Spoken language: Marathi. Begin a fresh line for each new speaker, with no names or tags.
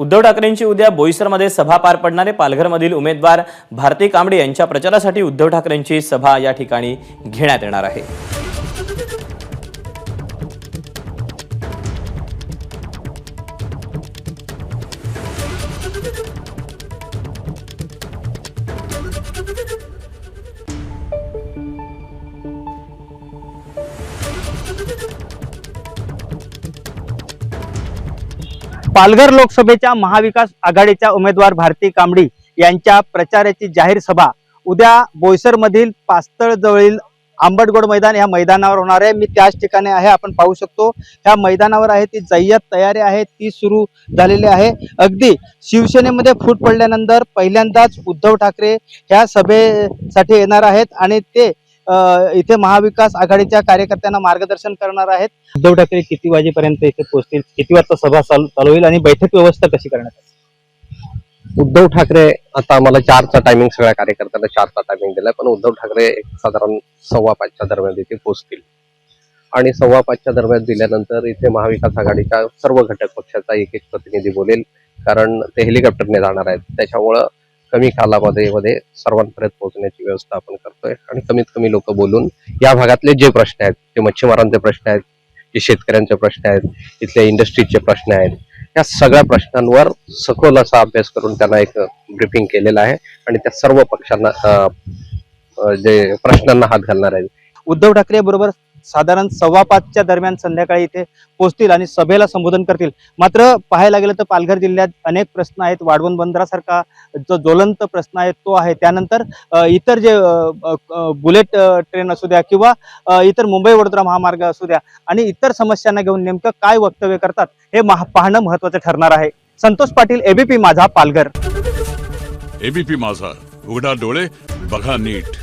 उद्धव ठाकरेंची उद्या बोईसरमध्ये सभा पार पडणारे पालघरमधील उमेदवार भारती कांबळे यांच्या प्रचारासाठी उद्धव ठाकरेंची सभा या ठिकाणी घेण्यात येणार आहे।
पालघर लोकसभेच्या महाविकास आघाडीच्या उमेदवार भारती कांबळे यांच्या प्रचाराची जाहीर सभा उद्या बोईसर मधील पास्तळ जवळील आंबटगोड मैदान या मैदानावर होणार आहे। मी त्याच ठिकाणी आहे, आपण पाहू शकतो ह्या मैदानावर आहे ती जय्यत तयारी आहे ती सुरू झालेली आहे। अगदी शिवसेनेमध्ये फूट पडल्यानंतर पहिल्यांदाच उद्धव ठाकरे ह्या सभेसाठी येणार आहेत आणि ते इथे महाविकास आघाडीच्या कार्यकर्त्यांना मार्गदर्शन करणार आहेत। उद्धव ठाकरे किती वाजेपर्यंत इथे पोहोचतील, किती वाजता सभा चालू होईल आणि बैठक व्यवस्था कशी करण्यात येईल?
उद्धव ठाकरे आता आम्हाला 4चा टायमिंग, सगळ्या कार्यकर्त्यांना 4चा टायमिंग दिलाय, पण उद्धव ठाकरे साधारण 5:15च्या दरम्यान इथे पोहोचतील आणि 5:15च्या दरम्यान दिल्यानंतर इथे महाविकास आघाडीच्या सर्व घटक पक्षाचा एक प्रतिनिधी बोलेल, कारण ते हेलिकॉप्टरने जाणार आहेत। त्याच्यामुळं कमी कालावधीमध्ये सर्वांपर्यंत पोहोचण्याची व्यवस्था आपण करतोय आणि कमीत कमी लोक बोलून या भागातले जे प्रश्न आहेत, ते मच्छीमारांचे प्रश्न आहेत, जे शेतकऱ्यांचे प्रश्न आहेत, इथल्या इंडस्ट्रीजचे प्रश्न आहेत, या सगळ्या प्रश्नांवर सखोल असा अभ्यास करून त्यांना एक ब्रीफिंग केलेला आहे आणि त्या सर्व पक्षांना जे प्रश्नांना हात घालणार आहेत।
उद्धव ठाकरे बरोबर साधारण 5:15च्या दरम्यान संध्याकाळी इथे पोहोचतील आणि सभेला संबोधन करतील। मात्र पाहायला गेलं तर पालघर जिल्ह्यात अनेक प्रश्न आहेत। वाढवण बंदरासारखा जो ज्वलंत प्रश्न आहे तो आहे, त्यानंतर इतर जे बुलेट ट्रेन असू द्या किंवा इतर मुंबई वडोदरा महामार्ग असू द्या आणि इतर समस्यांना घेऊन नेमकं काय वक्तव्य करतात हे पाहणं महत्त्वाचं ठरणार आहे। संतोष पाटील, एबीपी माझा, पालघर।
एबीपी माझा, उघडा डोळे बघा नीट।